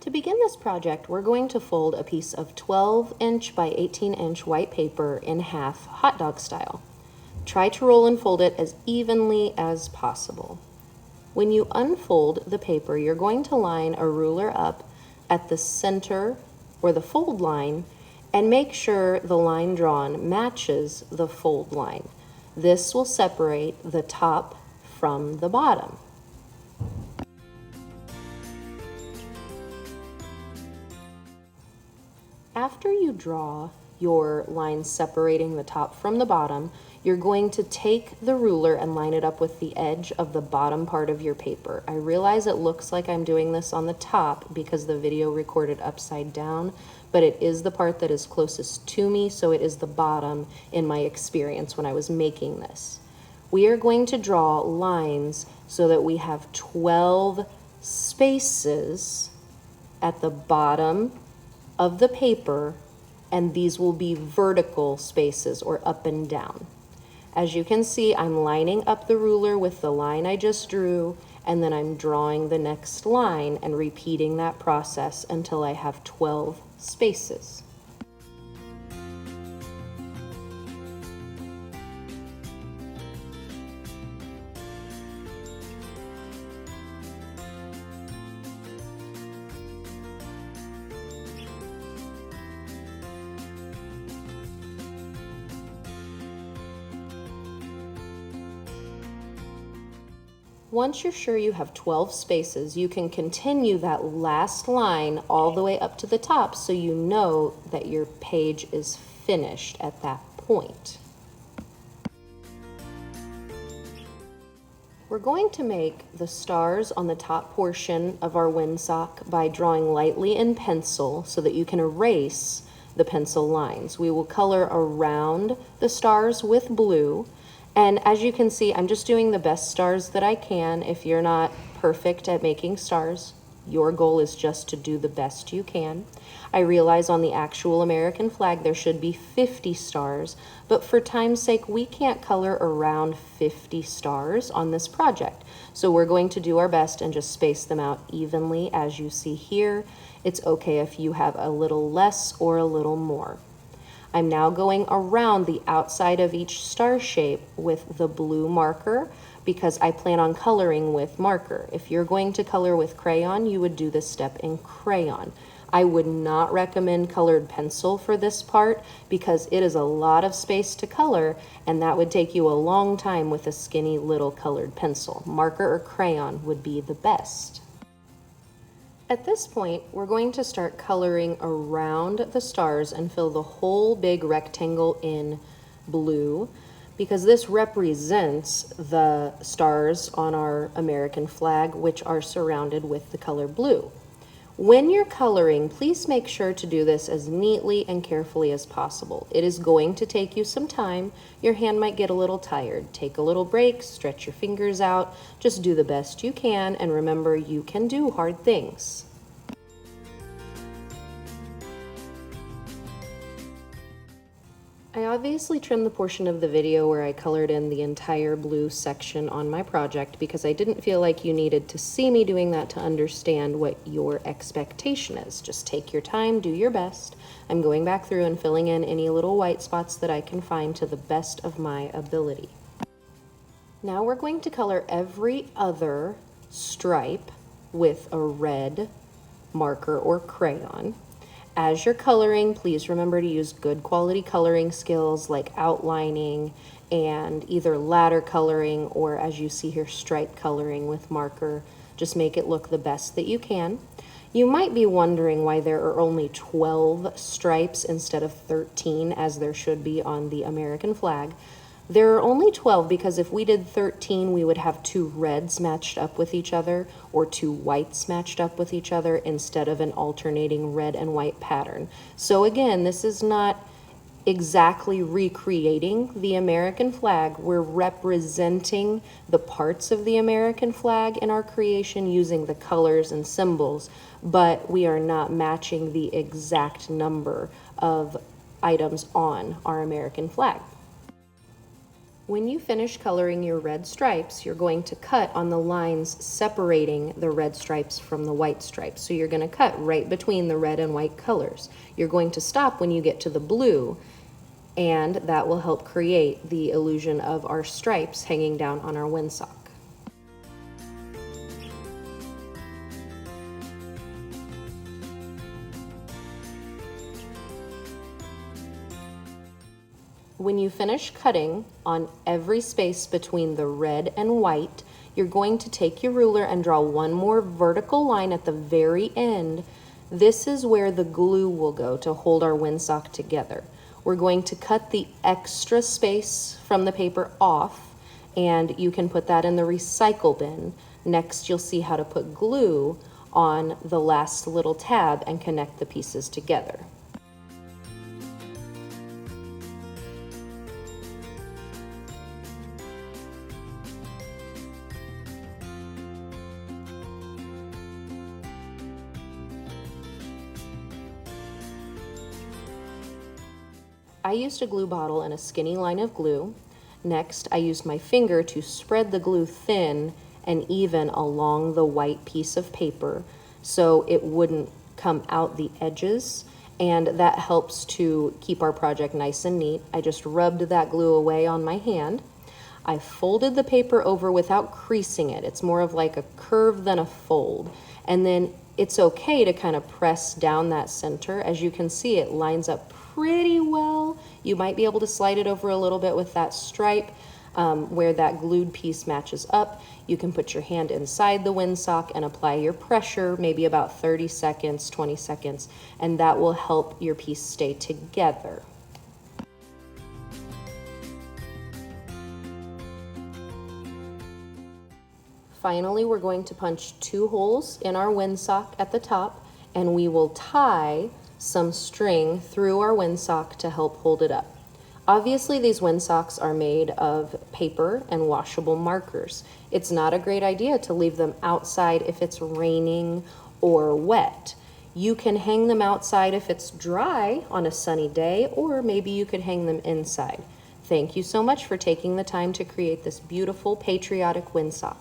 To begin this project, we're going to fold a piece of 12-inch by 18-inch white paper in half, hot dog style. Try to roll and fold it as evenly as possible. When you unfold the paper, you're going to line a ruler up at the center or the fold line and make sure the line drawn matches the fold line. This will separate the top from the bottom. After you draw your line separating the top from the bottom, you're going to take the ruler and line it up with the edge of the bottom part of your paper. I realize it looks like I'm doing this on the top because the video recorded upside down, but it is the part that is closest to me, so it is the bottom in my experience when I was making this. We are going to draw lines so that we have 12 spaces at the bottom of the paper, and these will be vertical spaces or up and down. As you can see, I'm lining up the ruler with the line I just drew, and then I'm drawing the next line and repeating that process until I have 12 spaces. Once you're sure you have 12 spaces, you can continue that last line all the way up to the top so you know that your page is finished at that point. We're going to make the stars on the top portion of our windsock by drawing lightly in pencil so that you can erase the pencil lines. We will color around the stars with blue. And as you can see, I'm just doing the best stars that I can. If you're not perfect at making stars, your goal is just to do the best you can. I realize on the actual American flag there should be 50 stars, but for time's sake, we can't color around 50 stars on this project. So we're going to do our best and just space them out evenly as you see here. It's okay if you have a little less or a little more. I'm now going around the outside of each star shape with the blue marker because I plan on coloring with marker. If you're going to color with crayon, you would do this step in crayon. I would not recommend colored pencil for this part because it is a lot of space to color, and that would take you a long time with a skinny little colored pencil. Marker or crayon would be the best. At this point, we're going to start coloring around the stars and fill the whole big rectangle in blue because this represents the stars on our American flag, which are surrounded with the color blue. When you're coloring, please make sure to do this as neatly and carefully as possible. It is going to take you some time. Your hand might get a little tired. Take a little break, stretch your fingers out, just do the best you can, and remember, you can do hard things. I obviously trimmed the portion of the video where I colored in the entire blue section on my project because I didn't feel like you needed to see me doing that to understand what your expectation is. Just take your time, do your best. I'm going back through and filling in any little white spots that I can find to the best of my ability. Now we're going to color every other stripe with a red marker or crayon. As you're coloring, please remember to use good quality coloring skills like outlining and either ladder coloring or, as you see here, stripe coloring with marker. Just make it look the best that you can. You might be wondering why there are only 12 stripes instead of 13 as there should be on the American flag. There are only 12 because if we did 13, we would have 2 reds matched up with each other or 2 whites matched up with each other instead of an alternating red and white pattern. So again, this is not exactly recreating the American flag. We're representing the parts of the American flag in our creation using the colors and symbols, but we are not matching the exact number of items on our American flag. When you finish coloring your red stripes, you're going to cut on the lines separating the red stripes from the white stripes. So you're going to cut right between the red and white colors. You're going to stop when you get to the blue, and that will help create the illusion of our stripes hanging down on our windsock. When you finish cutting on every space between the red and white, you're going to take your ruler and draw one more vertical line at the very end. This is where the glue will go to hold our windsock together. We're going to cut the extra space from the paper off, and you can put that in the recycle bin. Next, you'll see how to put glue on the last little tab and connect the pieces together. I used a glue bottle and a skinny line of glue. Next, I used my finger to spread the glue thin and even along the white piece of paper so it wouldn't come out the edges, and that helps to keep our project nice and neat. I just rubbed that glue away on my hand. I folded the paper over without creasing it. It's more of like a curve than a fold. And then it's okay to kind of press down that center. As you can see, it lines up pretty well. You might be able to slide it over a little bit with that stripe where that glued piece matches up. You can put your hand inside the windsock and apply your pressure, maybe about 30 seconds, 20 seconds, and that will help your piece stay together. Finally, we're going to punch 2 holes in our windsock at the top, and we will tie some string through our windsock to help hold it up. Obviously, these windsocks are made of paper and washable markers. It's not a great idea to leave them outside if it's raining or wet. You can hang them outside if it's dry on a sunny day, or maybe you could hang them inside. Thank you so much for taking the time to create this beautiful patriotic windsock.